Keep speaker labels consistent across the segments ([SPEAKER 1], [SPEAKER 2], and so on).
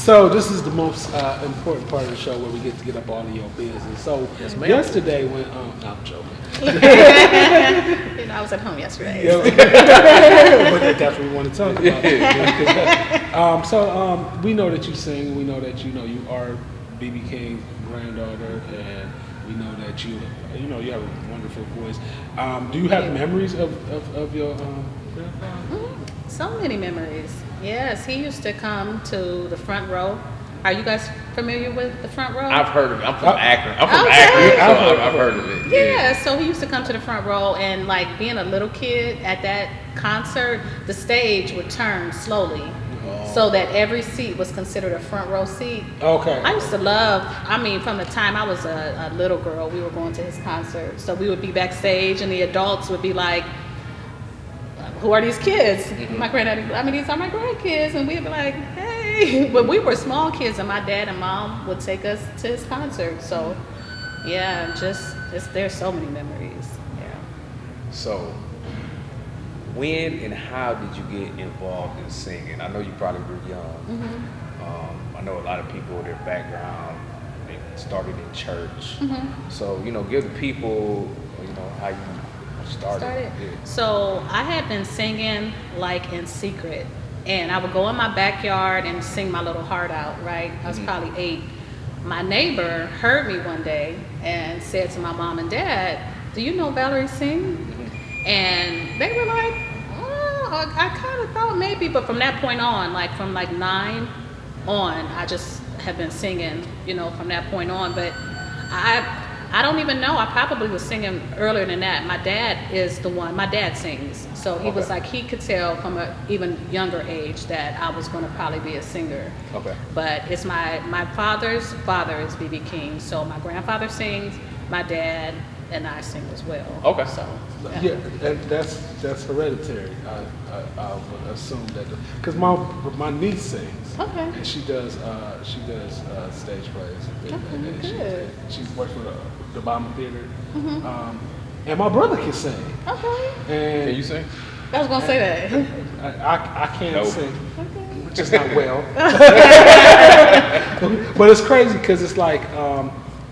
[SPEAKER 1] So this is the most important part of the show where we get to get up all of your business. So yesterday when no, I'm joking.
[SPEAKER 2] I was at home yesterday.
[SPEAKER 1] Yeah. But that's what we want to talk about. So we know that you sing. We know that you are B.B. King's granddaughter, and we know that you have a wonderful voice. Do you have memories of your grandfather?
[SPEAKER 2] So many memories. Yes, he used to come to the front row. Are you guys familiar with the front row?
[SPEAKER 3] I've heard of it. I'm from Akron. So I've heard of it.
[SPEAKER 2] Yeah, so he used to come to the front row, and like being a little kid at that concert, the stage would turn slowly. So that every seat was considered a front row seat.
[SPEAKER 1] Okay.
[SPEAKER 2] I used to love, from the time I was a little girl, we were going to his concert. So we would be backstage, and the adults would be like, who are these kids? Mm-hmm. My granddaddy, these are my grandkids. And we'd be like, hey. But we were small kids, and my dad and mom would take us to his concert. So, yeah, there's so many memories. Yeah.
[SPEAKER 3] So, when and how did you get involved in singing? I know you probably were young. Mm-hmm. I know a lot of people, their background, they started in church. Mm-hmm. So, give the people, how you started. Yeah.
[SPEAKER 2] So I had been singing like in secret, and I would go in my backyard and sing my little heart out, right? I was probably 8. My neighbor heard me one day and said to my mom and dad, do you know Valerie sing? Mm-hmm. And they were like, oh, I kind of thought maybe, but from that point on, from 9 on, I just have been singing, from that point on. But I don't even know. I probably was singing earlier than that. My dad sings. So he was like, he could tell from an even younger age that I was going to probably be a singer. Okay. But it's my father's father is B.B. King. So my grandfather sings, my dad and I sing as well. Okay. So
[SPEAKER 1] yeah, and that's hereditary. I would assume that because my niece sings. Okay. And she does stage plays. And
[SPEAKER 2] good.
[SPEAKER 1] She works for the Obama Theater. Mm-hmm. And my brother can sing. Okay. And
[SPEAKER 3] can you sing?
[SPEAKER 2] I was gonna say that.
[SPEAKER 1] I can't sing.
[SPEAKER 2] Okay.
[SPEAKER 1] Just not well. But it's crazy because it's like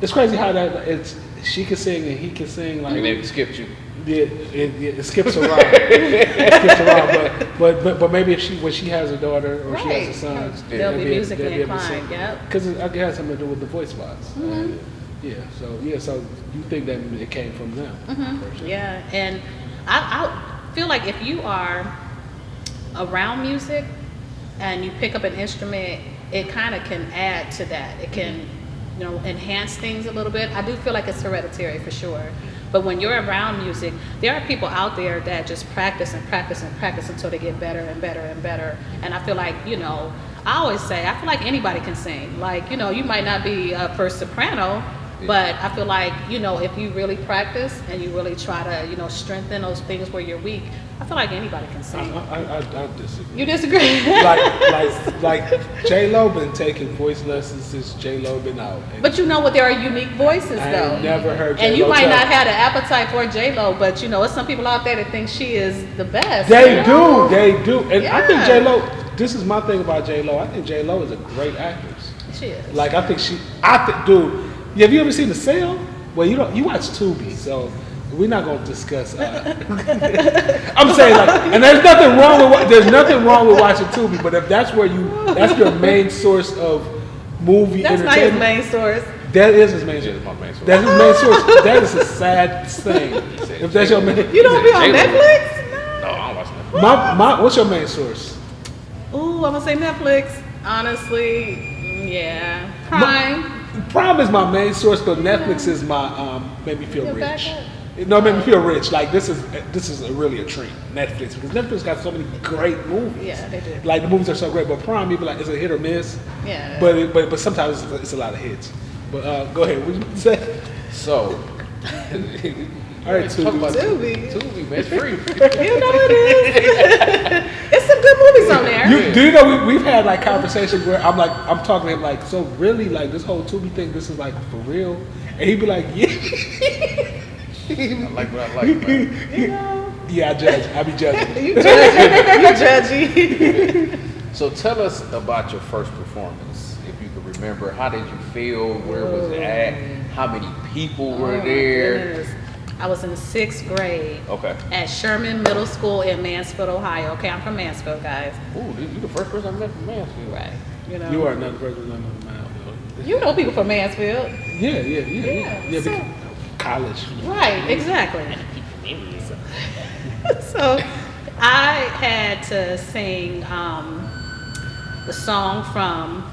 [SPEAKER 1] it's crazy how that she can sing and he can sing like.
[SPEAKER 3] And it skipped you.
[SPEAKER 1] Yeah, it skips around. It skips around, but maybe when she has a daughter or she has a son,
[SPEAKER 2] they'll be musically inclined. Yep.
[SPEAKER 1] Because it has something to do with the voice box. Mm-hmm. So you think that it came from them?
[SPEAKER 2] Mm-hmm. Yeah, and I feel like if you are around music and you pick up an instrument, it kind of can add to that. It can, enhance things a little bit. I do feel like it's hereditary for sure. But when you're around music, there are people out there that just practice and practice and practice until they get better and better and better. And I feel like, I always say, I feel like anybody can sing. Like, you might not be a first soprano, but I feel like, if you really practice and you really try to, strengthen those things where you're weak, I feel like anybody can sing.
[SPEAKER 1] I disagree.
[SPEAKER 2] You disagree?
[SPEAKER 1] like J-Lo been taking voice lessons since J-Lo been out.
[SPEAKER 2] But there are unique voices though.
[SPEAKER 1] I never heard J-Lo.
[SPEAKER 2] And you might not have the appetite for J-Lo, but there's some people out there that think she is the best.
[SPEAKER 1] They do. And I think J-Lo, this is my thing about J-Lo. I think J-Lo is a great actress.
[SPEAKER 2] She is.
[SPEAKER 1] Dude, have you ever seen The Sale? Well, you watch Tubi, so we're not going to discuss. I'm saying and there's nothing wrong with watching Tubi, but if that's your main source of movie
[SPEAKER 2] entertainment. That's not his main source.
[SPEAKER 1] That is his main source. That's my main source. That's his main source. That is a sad thing. If that's your main.
[SPEAKER 2] You don't be on Netflix?
[SPEAKER 3] No, I don't watch Netflix.
[SPEAKER 1] What's your main source?
[SPEAKER 2] Ooh, I'm gonna say Netflix. Honestly, yeah.
[SPEAKER 1] Prime is my main source, but Netflix is my made me feel rich. No, it made me feel rich. Like this is really a treat. Netflix, because Netflix got so many great movies.
[SPEAKER 2] Yeah, they do.
[SPEAKER 1] Like the movies are so great, but Prime, you be like, it's a hit or miss.
[SPEAKER 2] Yeah.
[SPEAKER 1] But sometimes it's a lot of hits. But go ahead. What you say?
[SPEAKER 3] So.
[SPEAKER 1] All right, Tubi,
[SPEAKER 3] man, it's free.
[SPEAKER 2] It is. It's some good movies on there.
[SPEAKER 1] Do you know we've had like conversations where I'm talking to him like, so really like this whole Tubi thing, this is like for real, and he'd be like, yeah.
[SPEAKER 3] I like what I like, man.
[SPEAKER 1] Yeah, I be judging.
[SPEAKER 2] You judgy.
[SPEAKER 3] So tell us about your first performance, if you can remember. How did you feel? Where was it at? How many people were there?
[SPEAKER 2] Goodness. I was in 6th grade
[SPEAKER 3] Okay.
[SPEAKER 2] at Sherman Middle School in Mansfield, Ohio. Okay, I'm from Mansfield, guys.
[SPEAKER 3] Ooh, you the first person I met from Mansfield.
[SPEAKER 2] Right. You know.
[SPEAKER 1] You are another person I know now.
[SPEAKER 2] You know people from Mansfield.
[SPEAKER 1] Yeah.
[SPEAKER 2] Yeah, so-
[SPEAKER 1] Because college.
[SPEAKER 2] Right, exactly. So I had to sing the song from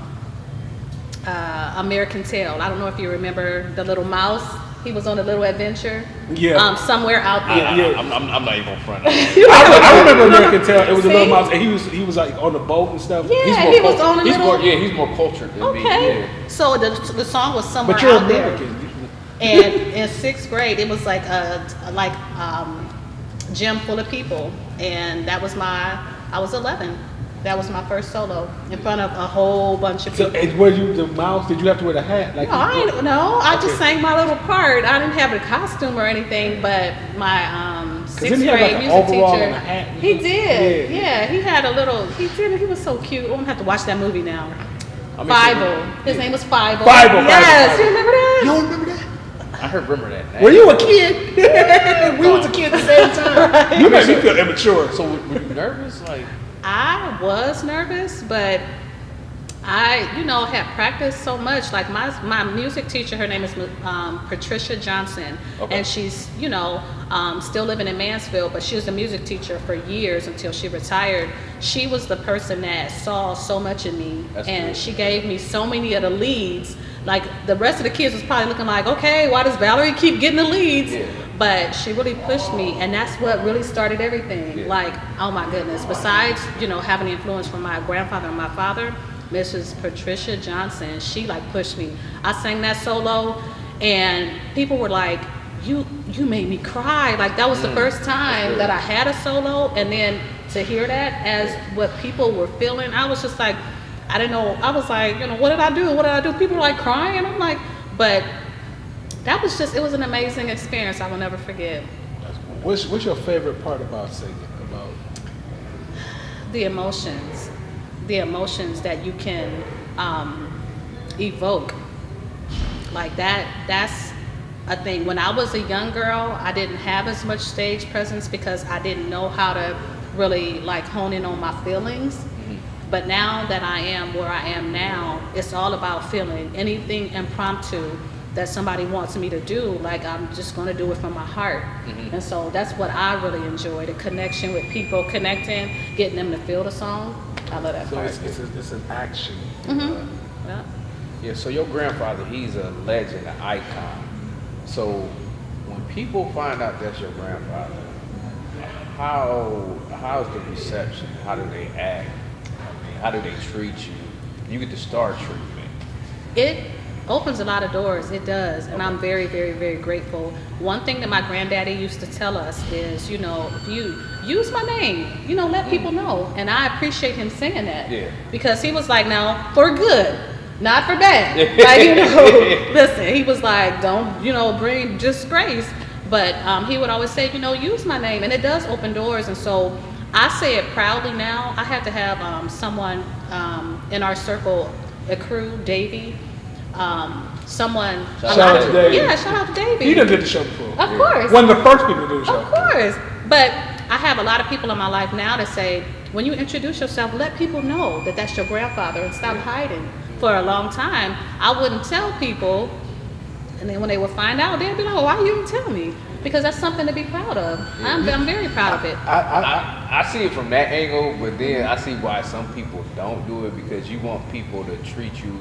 [SPEAKER 2] American Tail. I don't know if you remember the little mouse. He was on a little adventure.
[SPEAKER 1] Yeah.
[SPEAKER 2] Somewhere out there.
[SPEAKER 1] Yeah.
[SPEAKER 3] I'm not even front.
[SPEAKER 1] I remember American Tail. It was a little mouse, and he was like on the boat and stuff.
[SPEAKER 2] Yeah, he was on a little.
[SPEAKER 3] He's more cultured than me.
[SPEAKER 2] Okay.
[SPEAKER 3] Yeah.
[SPEAKER 2] So the song was somewhere
[SPEAKER 1] But you're
[SPEAKER 2] out there.
[SPEAKER 1] American.
[SPEAKER 2] And in 6th grade, it was like a gym full of people, and I was 11. That was my first solo in front of a whole bunch of people.
[SPEAKER 1] So, and were you the mouse? Did you have to wear the hat? Like
[SPEAKER 2] No, I didn't. No, I just
[SPEAKER 1] Okay.
[SPEAKER 2] sang my little part. I didn't have a costume or anything, but my 6th
[SPEAKER 1] didn't he have,
[SPEAKER 2] grade
[SPEAKER 1] like, an
[SPEAKER 2] music
[SPEAKER 1] overall
[SPEAKER 2] teacher,
[SPEAKER 1] and a hat?
[SPEAKER 2] he did.
[SPEAKER 1] Yeah.
[SPEAKER 2] Yeah, he had a little. He did. He was so cute. I'm gonna have to watch that movie now.
[SPEAKER 3] I mean,
[SPEAKER 2] Fievel. His name was Fievel.
[SPEAKER 1] Fievel,
[SPEAKER 2] Yes,
[SPEAKER 1] Fievel.
[SPEAKER 2] you remember that?
[SPEAKER 1] You don't remember that?
[SPEAKER 3] I remember that name.
[SPEAKER 1] Were you a kid? We was a kid at the same time. You made me feel immature.
[SPEAKER 3] So were you nervous? Like,
[SPEAKER 2] I was nervous, but I, had practiced so much. Like my music teacher, her name is Patricia Johnson,
[SPEAKER 3] Okay.
[SPEAKER 2] and she's, still living in Mansfield, but she was a music teacher for years until she retired. She was the person that saw so much in me,
[SPEAKER 3] That's
[SPEAKER 2] and
[SPEAKER 3] cool.
[SPEAKER 2] she gave me so many of the leads. Like the rest of the kids was probably looking like, okay, why does Valerie keep getting the leads?
[SPEAKER 3] Yeah.
[SPEAKER 2] But she really pushed me, and that's what really started everything.
[SPEAKER 3] Yeah.
[SPEAKER 2] Like, oh my goodness, besides, having influence from my grandfather and my father, Mrs. Patricia Johnson, she like pushed me. I sang that solo, and people were like, you made me cry. Like that was the first time that I had a solo, and then to hear that as what people were feeling, I was just like, I didn't know. I was like, what did I do? What did I do? People were like crying. I'm like, but that was just, it was an amazing experience I will never forget.
[SPEAKER 1] What's your favorite part about singing? About
[SPEAKER 2] The emotions that you can evoke. Like that's a thing. When I was a young girl, I didn't have as much stage presence because I didn't know how to really like hone in on my feelings. But now that I am where I am now, it's all about feeling. Anything impromptu that somebody wants me to do, like I'm just gonna do it from my heart. And so that's what I really enjoy, the connection with people, connecting, getting them to feel the song. I love that
[SPEAKER 1] so
[SPEAKER 2] part.
[SPEAKER 1] it's an action.
[SPEAKER 2] Yeah.
[SPEAKER 3] yeah, so your grandfather, he's a legend, an icon. So when people find out that's your grandfather, how's the reception? How do they act? I mean, how do they treat you? You get the star treatment.
[SPEAKER 2] It opens a lot of doors, it does, and I'm very, very, very grateful. One thing that my granddaddy used to tell us is, if you use my name, let people know, and I appreciate him saying that.
[SPEAKER 3] Yeah.
[SPEAKER 2] Because he was like, now, for good, not for bad. Like, listen, he was like, don't, bring disgrace, but he would always say, use my name, and it does open doors, and so I say it proudly now. I had to have someone in our circle, a crew, Davey, someone.
[SPEAKER 1] Shout out to Davey.
[SPEAKER 2] Yeah, shout out to Davey.
[SPEAKER 1] He done did the show before.
[SPEAKER 2] Of course.
[SPEAKER 1] One of the first people to do the show.
[SPEAKER 2] Of course. But I have a lot of people in my life now that say, when you introduce yourself, let people know that that's your grandfather and stop hiding. For a long time, I wouldn't tell people, and then when they would find out, they'd be like, why you didn't tell me? Because that's something to be proud of. I'm very proud of it.
[SPEAKER 3] I see it from that angle, but then I see why some people don't do it, because you want people to treat you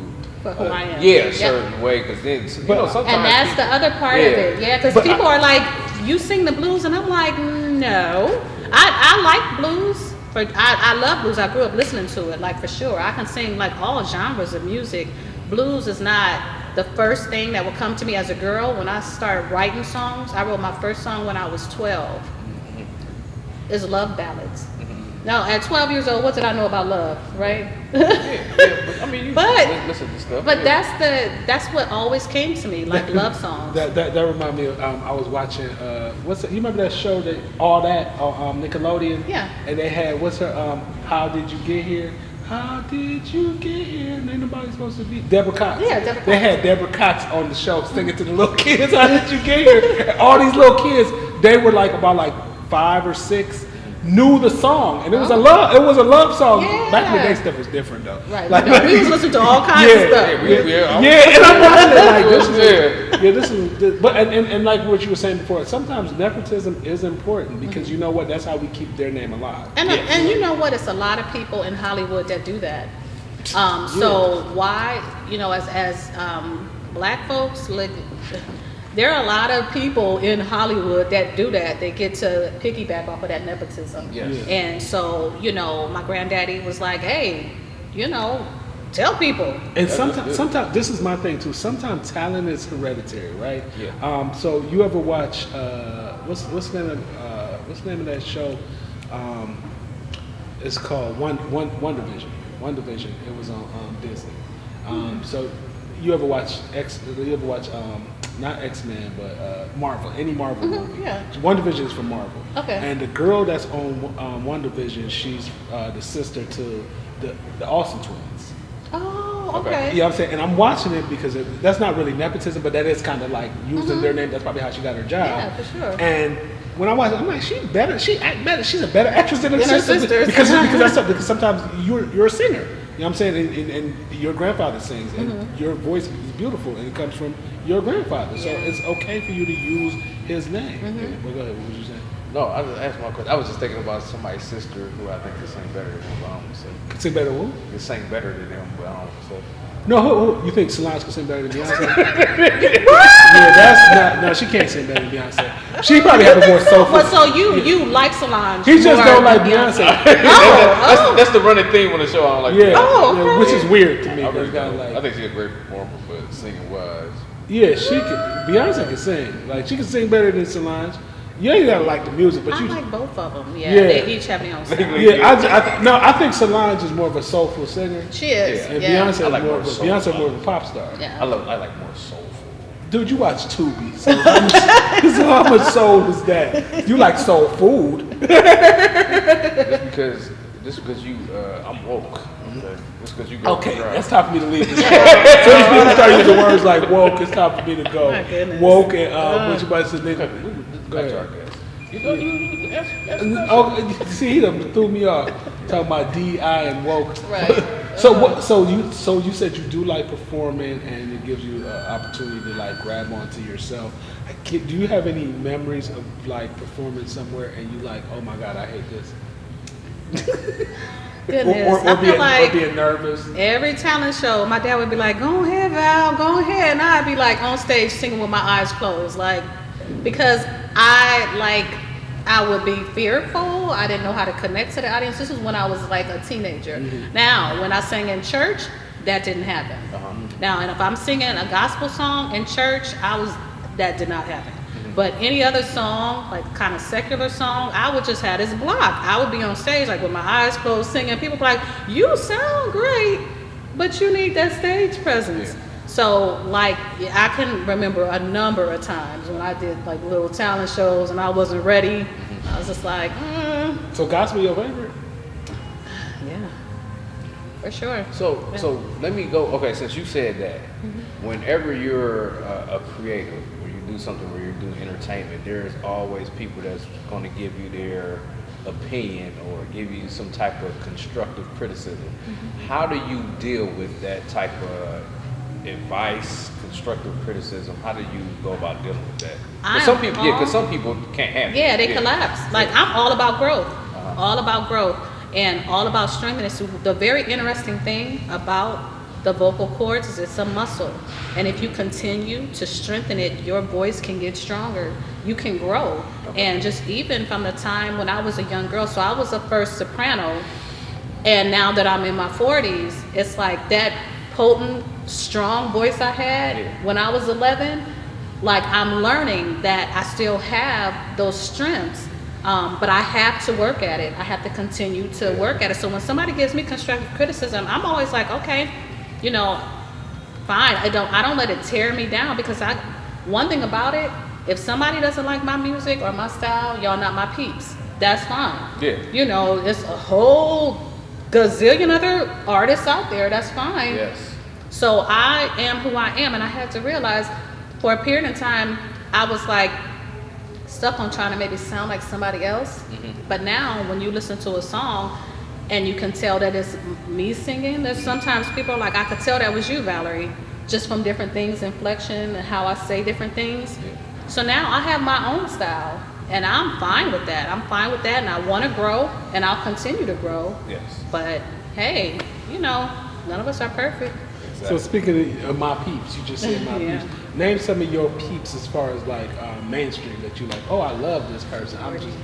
[SPEAKER 2] For who I am.
[SPEAKER 3] a certain way, because then sometimes
[SPEAKER 2] And that's the other part of it, because
[SPEAKER 1] But
[SPEAKER 2] people are like, you sing the blues, and I'm like, no. I like blues. I love blues. I grew up listening to it, like for sure. I can sing like all genres of music. Blues is not the first thing that would come to me as a girl. When I started writing songs, I wrote my first song when I was 12. It's love ballads. Now, at 12 years old, what did I know about love, right?
[SPEAKER 3] but I mean, you listen to stuff.
[SPEAKER 2] But that's what always came to me, like love songs.
[SPEAKER 1] That remind me of I was watching you remember that show that All That on Nickelodeon?
[SPEAKER 2] Yeah.
[SPEAKER 1] And they had How Did You Get Here? How did you get here? And ain't nobody supposed to be. Deborah Cox.
[SPEAKER 2] Yeah, Deborah Cox.
[SPEAKER 1] They had Deborah Cox on the show singing to the little kids. How did you get here? And all these little kids, they were like about like 5 or 6, knew the song, and it was a love song.
[SPEAKER 2] Yeah.
[SPEAKER 1] Back in the day, stuff was different though.
[SPEAKER 2] Right.
[SPEAKER 1] Like,
[SPEAKER 2] we was listening to all kinds of stuff.
[SPEAKER 1] And I'm watching it like this is but and like what you were saying before, sometimes nepotism is important because you know what, that's how we keep their name alive.
[SPEAKER 2] And you know what, it's a lot of people in Hollywood that do that. So why, as black folks, like, there are a lot of people in Hollywood that do that. They get to piggyback off of that nepotism.
[SPEAKER 3] Yes.
[SPEAKER 2] And so, my granddaddy was like, hey, tell people.
[SPEAKER 1] And sometimes this is my thing too. Sometimes talent is hereditary, right?
[SPEAKER 3] Yeah.
[SPEAKER 1] So you ever watch what's the name of that show? It's called One Division. One Division. It was on Disney. So you ever watch not X-Men, but Marvel, any Marvel movie.
[SPEAKER 2] Yeah.
[SPEAKER 1] One Division is from Marvel.
[SPEAKER 2] Okay.
[SPEAKER 1] And the girl that's on One Division, she's the sister to the Olsen twins.
[SPEAKER 2] Oh, okay.
[SPEAKER 3] Okay.
[SPEAKER 1] You know what I'm saying? And I'm watching it because that's not really nepotism, but that is kind of like using their name. That's probably how she got her job.
[SPEAKER 2] Yeah, for sure.
[SPEAKER 1] And when I watch it, I'm like, she act better. She's a better actress than her sister.
[SPEAKER 2] sisters.
[SPEAKER 1] Because sometimes you're a singer. You know what I'm saying? And your grandfather sings, and your voice is beautiful, and it comes from your grandfather. So it's okay for you to use his name. Well, go ahead. What was you saying?
[SPEAKER 3] No, I was asking my question. I was just thinking about somebody's sister who I think can sing better than him, but I don't want to say.
[SPEAKER 1] Could sing better who?
[SPEAKER 3] Can sing better than him, but I don't want to say.
[SPEAKER 1] No, who? You think Solange can sing better than Beyonce? Yeah, that's not. No, she can't sing better than Beyonce. She probably have a more soulful.
[SPEAKER 2] Well, so you like Solange?
[SPEAKER 1] He just
[SPEAKER 2] more
[SPEAKER 1] don't like
[SPEAKER 2] than
[SPEAKER 1] Beyonce.
[SPEAKER 3] That's the running theme on the show. I don't like.
[SPEAKER 1] Yeah,
[SPEAKER 2] Oh, okay.
[SPEAKER 1] yeah, which is weird to me.
[SPEAKER 3] I really
[SPEAKER 1] It's kinda
[SPEAKER 3] don't. I
[SPEAKER 1] like,
[SPEAKER 3] think she's a great performer, but singing wise.
[SPEAKER 1] yeah, Beyonce can sing. Like she can sing better than Solange. You ain't gotta like the music, but
[SPEAKER 2] I
[SPEAKER 1] you.
[SPEAKER 2] like both of them. Yeah,
[SPEAKER 1] Yeah.
[SPEAKER 2] they each have their own style.
[SPEAKER 1] Yeah, I think Solange is more of a soulful singer,
[SPEAKER 2] She is.
[SPEAKER 1] and
[SPEAKER 2] Yeah.
[SPEAKER 1] Beyonce
[SPEAKER 3] I like
[SPEAKER 1] more
[SPEAKER 3] more
[SPEAKER 1] of a,
[SPEAKER 3] soul.
[SPEAKER 1] Beyonce more of a pop star.
[SPEAKER 2] Yeah.
[SPEAKER 3] I like more soulful.
[SPEAKER 1] Dude, you watch Tubi, so how much soul is that? You like soul food?
[SPEAKER 3] Just because you, I'm woke. Okay? Just because you go.
[SPEAKER 1] Okay,
[SPEAKER 3] dry.
[SPEAKER 1] it's time for me to leave this show. So these people start using words like woke. It's time for me to go.
[SPEAKER 2] My goodness.
[SPEAKER 1] Woke and what you about to say? Go
[SPEAKER 3] Back to our
[SPEAKER 1] ahead.
[SPEAKER 3] guest. You ask
[SPEAKER 1] Oh, see, he done threw me off talking about DI and woke.
[SPEAKER 2] Right.
[SPEAKER 1] So you said you do like performing, and it gives you an opportunity to like grab onto yourself. Do you have any memories of like performing somewhere and you like, oh my God, I hate this?
[SPEAKER 2] Goodness,
[SPEAKER 1] or being nervous.
[SPEAKER 2] Every talent show, my dad would be like, "Go ahead, Val, go ahead," and I'd be like on stage singing with my eyes closed, like because I would be fearful. I didn't know how to connect to the audience. This is when I was like a teenager. Now, when I sang in church, that didn't happen. Now, and if I'm singing a gospel song in church, that did not happen. But any other song, like kind of secular song, I would just have this block. I would be on stage like with my eyes closed singing. People would be like, "You sound great, but you need that stage presence."
[SPEAKER 3] Yeah.
[SPEAKER 2] So like I can remember a number of times when I did like little talent shows and I wasn't ready. I was just like,
[SPEAKER 1] So gospel your favorite?
[SPEAKER 2] yeah, for sure.
[SPEAKER 3] So let me go. Okay, since you said that, whenever you're a creative, or you do something where you're doing entertainment, there's always people that's going to give you their opinion or give you some type of constructive criticism. How do you deal with that type of advice, constructive criticism? How do you go about dealing with that? Because some people can't handle it.
[SPEAKER 2] Yeah, they collapse. Like I'm all about growth, all about growth, and all about strengthening. So the very interesting thing about the vocal cords is it's a muscle, and if you continue to strengthen it, your voice can get stronger. You can grow, and just even from the time when I was a young girl, so I was a first soprano, and now that I'm in my 40s, it's like that potent, strong voice I had when I was 11. Like I'm learning that I still have those strengths, but I have to work at it. I have to continue to work at it. So when somebody gives me constructive criticism, I'm always like, okay, fine. I don't let it tear me down, because one thing about it, if somebody doesn't like my music or my style, y'all not my peeps. That's fine.
[SPEAKER 3] Yeah.
[SPEAKER 2] It's a whole gazillion other artists out there. That's fine.
[SPEAKER 3] Yes.
[SPEAKER 2] So I am who I am, and I had to realize for a period of time I was like stuck on trying to maybe sound like somebody else. But now when you listen to a song and you can tell that it's me singing, there's sometimes people are like, I could tell that was you, Valerie, just from different things, inflection and how I say different things. So now I have my own style, and I'm fine with that. And I want to grow, and I'll continue to grow.
[SPEAKER 3] Yes.
[SPEAKER 2] But hey, none of us are perfect.
[SPEAKER 1] So speaking of my peeps, you just said my
[SPEAKER 2] Yeah.
[SPEAKER 1] peeps. Name some of your peeps as far as like mainstream that you like. Oh, I love this person. I'm just,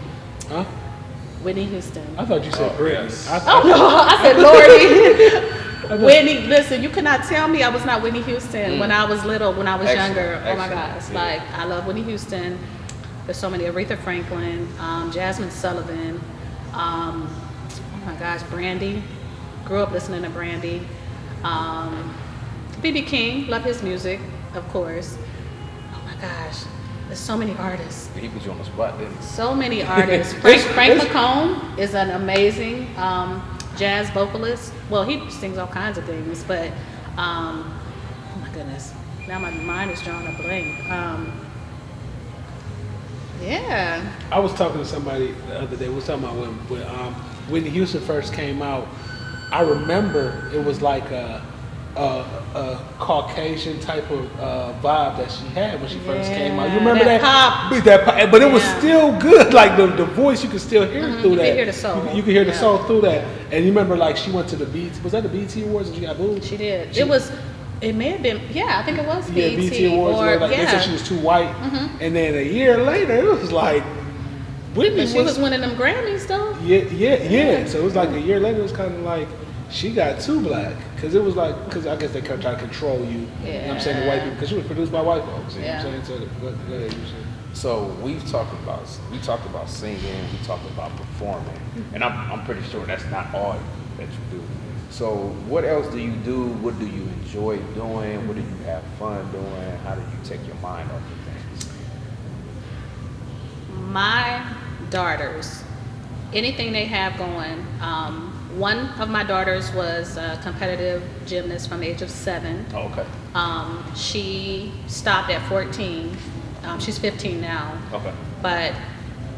[SPEAKER 1] huh?
[SPEAKER 2] Whitney Houston.
[SPEAKER 1] I thought you said Britney.
[SPEAKER 3] Yes.
[SPEAKER 2] Oh no, I said Lordy. Whitney, listen, you cannot tell me I was not Whitney Houston when I was little, when I was
[SPEAKER 3] Excellent,
[SPEAKER 2] younger. Oh my
[SPEAKER 3] excellent.
[SPEAKER 2] gosh,
[SPEAKER 3] Yeah.
[SPEAKER 2] like I love Whitney Houston. There's so many. Aretha Franklin, Jasmine Sullivan. Oh my gosh, Brandy. Grew up listening to Brandy. B.B. King, love his music, of course. Oh my gosh, there's so many artists.
[SPEAKER 3] He put you on the spot, didn't he?
[SPEAKER 2] So many artists. Frank McComb is an amazing jazz vocalist. Well, he sings all kinds of things, but oh my goodness, now my mind is drawing a blank. Yeah.
[SPEAKER 1] I was talking to somebody the other day. We was talking about when Whitney Houston first came out. I remember it was like a Caucasian type of vibe that she had when she first came out. You remember that?
[SPEAKER 2] Pop.
[SPEAKER 1] But it was still good. Like the voice, you could still hear it through
[SPEAKER 2] You
[SPEAKER 1] that.
[SPEAKER 2] could hear the soul.
[SPEAKER 1] You could hear the
[SPEAKER 2] Yeah.
[SPEAKER 1] soul through that. And you remember, like, she went to the BET. Was that the BET Awards and she got booed?
[SPEAKER 2] She did. It may have been, I think it was
[SPEAKER 1] Yeah,
[SPEAKER 2] BET.
[SPEAKER 1] BET Awards.
[SPEAKER 2] Or,
[SPEAKER 1] Like, they said she was too white. And then a year later, it was like Whitney
[SPEAKER 2] But she was winning them Grammys, though.
[SPEAKER 1] Yeah. So it was like a year later. It was kind of like she got too black because it was like I guess they kept trying to control you. You know what I'm saying, the white people, because she was produced by white folks. You know what I'm saying? So go ahead, you said.
[SPEAKER 3] So we talked about singing, we talked about performing, and I'm pretty sure that's not all that you do. So what else do you do? What do you enjoy doing? What do you have fun doing? How do you take your mind off of things?
[SPEAKER 2] My daughters, anything they have going. One of my daughters was a competitive gymnast from the age of 7.
[SPEAKER 3] Oh, okay.
[SPEAKER 2] She stopped at 14. She's 15 now.
[SPEAKER 3] Okay.
[SPEAKER 2] But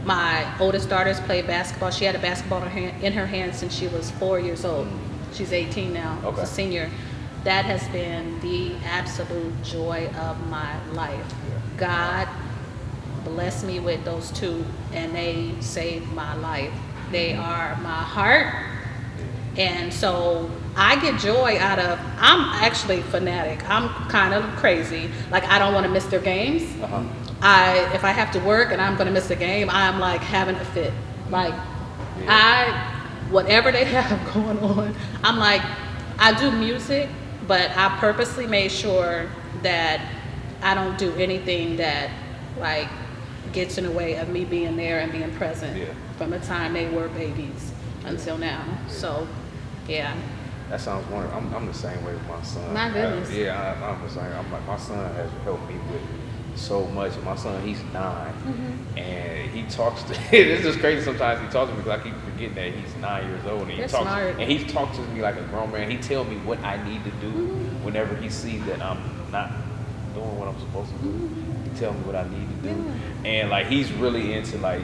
[SPEAKER 2] my oldest daughter's played basketball. She had a basketball in her hand since she was 4 years old. She's 18 now.
[SPEAKER 3] Okay.
[SPEAKER 2] She's a senior. That has been the absolute joy of my life.
[SPEAKER 3] Yeah.
[SPEAKER 2] God blessed me with those two, and they saved my life. They are my heart. And so I get joy out of, I'm actually fanatic. I'm kind of crazy. Like, I don't want to miss their games. If I have to work and I'm going to miss a game, I'm like having a fit. Like, whatever they have going on, I'm like, I do music, but I purposely made sure that I don't do anything that like gets in the way of me being there and being present from the time they were babies until now. So, yeah.
[SPEAKER 3] That sounds wonderful. I'm the same way with my son.
[SPEAKER 2] My goodness.
[SPEAKER 3] I'm the same. I'm like, my son has helped me with so much. My son, he's 9, and he talks to. This is crazy. Sometimes he talks to me because I keep forgetting that he's 9 years old, and he
[SPEAKER 2] That's
[SPEAKER 3] talks.
[SPEAKER 2] smart.
[SPEAKER 3] And he talks to me like a grown man. He tell me what I need to do whenever he sees that I'm not doing what I'm supposed to do. He tell me what I need to do, and like he's really into like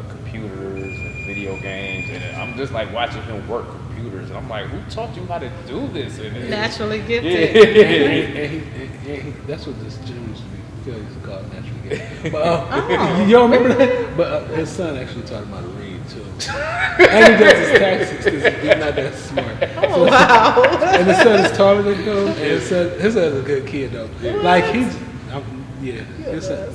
[SPEAKER 3] computers and video games, and I'm just like watching him work computers, and I'm like, who taught you how to do this? And
[SPEAKER 2] Naturally gifted.
[SPEAKER 1] And that's what this gym used to be. Phil used to call it naturally gifted. But you don't remember that? But his son actually taught him how to read too. And he does his taxes because he's not that smart.
[SPEAKER 2] Oh, wow.
[SPEAKER 1] And his son is taller than him. And his son is a good kid though. Like he's. His son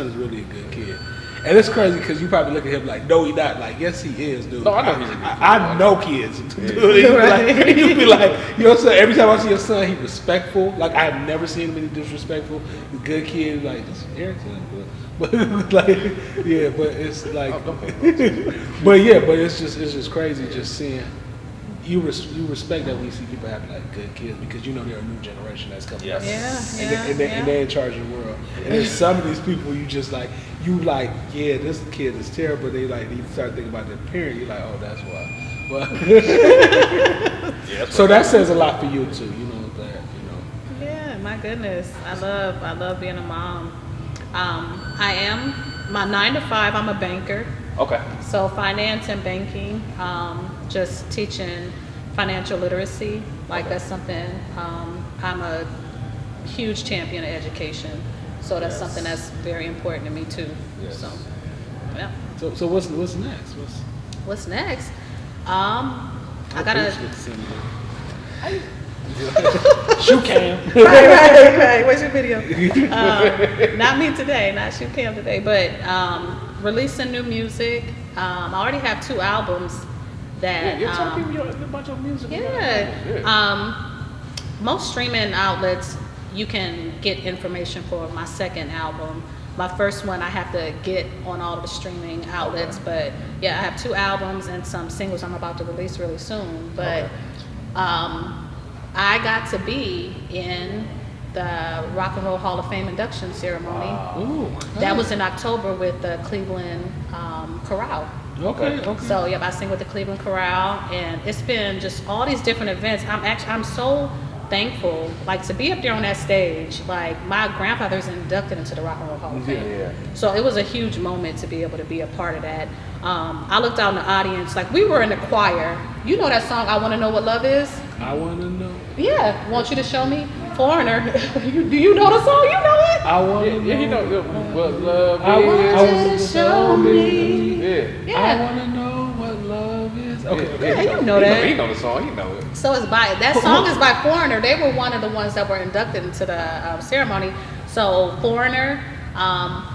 [SPEAKER 1] is really a good kid. And it's crazy because you probably look at him like, no, he not. Like, yes, he is, dude.
[SPEAKER 3] No, I know he's a good kid.
[SPEAKER 1] I know kids. Dude, you be like, your son, every time I see your son, he's respectful. Like, I have never seen him any disrespectful. He's a good kid. Like, this is Eric's son. But like, but it's like, but it's just crazy just seeing you respect that when you see people having like good kids because you know they're a new generation that's coming up.
[SPEAKER 3] Yes.
[SPEAKER 1] And they're in charge of the world. And there's some of these people yeah, this kid is terrible. They like you start thinking about their parent. You're like, oh, that's why. But so that says a lot for you too. You know that.
[SPEAKER 2] Yeah, my goodness, I love being a mom. I am my 9 to 5. I'm a banker.
[SPEAKER 3] Okay.
[SPEAKER 2] So finance and banking, just teaching financial literacy. Like that's something, I'm a huge champion of education. So that's something that's very important to me too.
[SPEAKER 1] Yes.
[SPEAKER 2] So, yeah.
[SPEAKER 1] So what's next?
[SPEAKER 2] What's next? I gotta.
[SPEAKER 1] Shoe cam.
[SPEAKER 2] right. Where's your video? Not me today, not shoe cam today, but releasing new music. I already have 2 albums that.
[SPEAKER 1] You're talking a bunch of music.
[SPEAKER 2] Most streaming outlets, you can get information for my second album. My first one, I have to get on all of the streaming outlets, but yeah, I have 2 albums and some singles I'm about to release really soon. But I got to be in the Rock and Roll Hall of Fame induction ceremony.
[SPEAKER 1] Ooh,
[SPEAKER 2] that was in October with the Cleveland Chorale.
[SPEAKER 1] Okay.
[SPEAKER 2] So yep, I sing with the Cleveland Chorale, and it's been just all these different events. I'm so thankful, like to be up there on that stage. Like my grandfather's inducted into the Rock and Roll Hall of Fame.
[SPEAKER 3] Yeah.
[SPEAKER 2] So it was a huge moment to be able to be a part of that. I looked out in the audience, like we were in the choir. You know that song, I Want to Know What Love Is?
[SPEAKER 1] I want to know.
[SPEAKER 2] Yeah, want you to show me? Foreigner. Do you know the song? You know it?
[SPEAKER 1] I want to know.
[SPEAKER 3] Yeah, you know what love is.
[SPEAKER 1] I want you to show me.
[SPEAKER 3] Yeah.
[SPEAKER 1] I want to know what love is. Okay.
[SPEAKER 2] Yeah, you know that.
[SPEAKER 3] He know the song. He know it.
[SPEAKER 2] So it's that song is by Foreigner. They were one of the ones that were inducted into the ceremony. So Foreigner,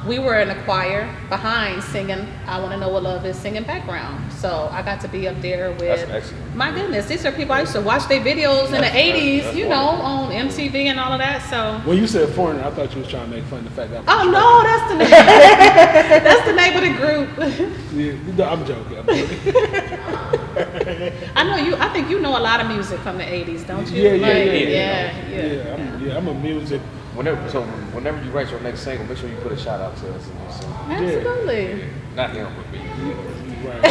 [SPEAKER 2] we were in the choir behind singing I Want to Know What Love Is, singing background. So I got to be up there with, my goodness, these are people I used to watch their videos in the 80s, you know, on MTV and all of that. So
[SPEAKER 1] when you said Foreigner, I thought you was trying to make fun of the fact that
[SPEAKER 2] no, that's the name. That's the name of the group.
[SPEAKER 1] Yeah, I'm joking.
[SPEAKER 2] I think you know a lot of music from the 80s, don't you?
[SPEAKER 1] Yeah, I'm a music.
[SPEAKER 3] Whenever you write your next single, make sure you put a shout out to us in your song.
[SPEAKER 2] Absolutely.
[SPEAKER 3] Yeah. Not him, but me.
[SPEAKER 1] Right.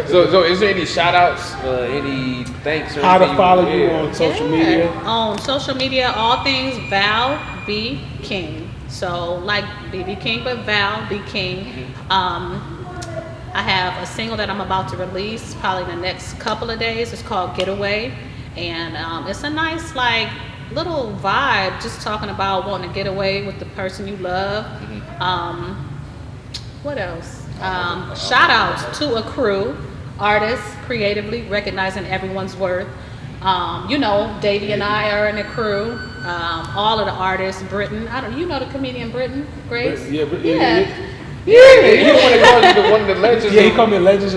[SPEAKER 3] So is there any shout outs, any thanks or
[SPEAKER 1] how to
[SPEAKER 3] anything
[SPEAKER 1] follow you on social media?
[SPEAKER 2] On social media, all things Val B King. So like B.B. King, but Val B King. I have a single that I'm about to release probably the next couple of days. It's called Getaway. And it's a nice little vibe, just talking about wanting to get away with the person you love. What else? Shout outs to a crew, artists, creatively recognizing everyone's worth. Davey and I are in a crew. All of the artists, Britton. You know the comedian Britton, Grace?
[SPEAKER 1] Yeah.
[SPEAKER 3] He one of the legends.
[SPEAKER 1] Yeah, he called me a legend,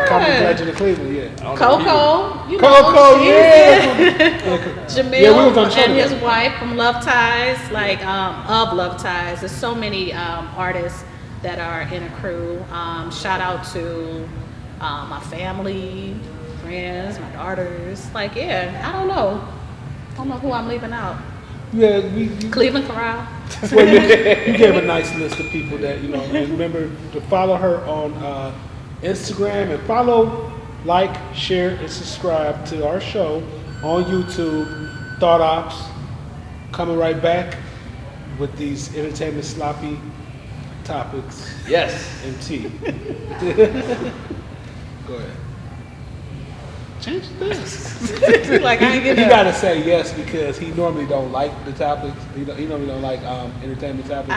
[SPEAKER 1] comedy legend of Cleveland. Yeah.
[SPEAKER 2] Coco,
[SPEAKER 1] Jamil
[SPEAKER 2] and his wife from Love Ties, of Love Ties. There's so many artists that are in a crew. Shout out to my family, friends, my daughters. I don't know who I'm leaving out.
[SPEAKER 1] Yeah,
[SPEAKER 2] Cleveland Chorale.
[SPEAKER 1] Well, you gave a nice list of people that and remember to follow her on Instagram and follow, share, and subscribe to our show on YouTube. Thought Ops coming right back with these entertainment sloppy topics.
[SPEAKER 3] Yes.
[SPEAKER 1] And tea. Go ahead. Change this.
[SPEAKER 2] I ain't
[SPEAKER 1] He gotta say yes because he normally don't like the topics. He normally don't like entertainment topics.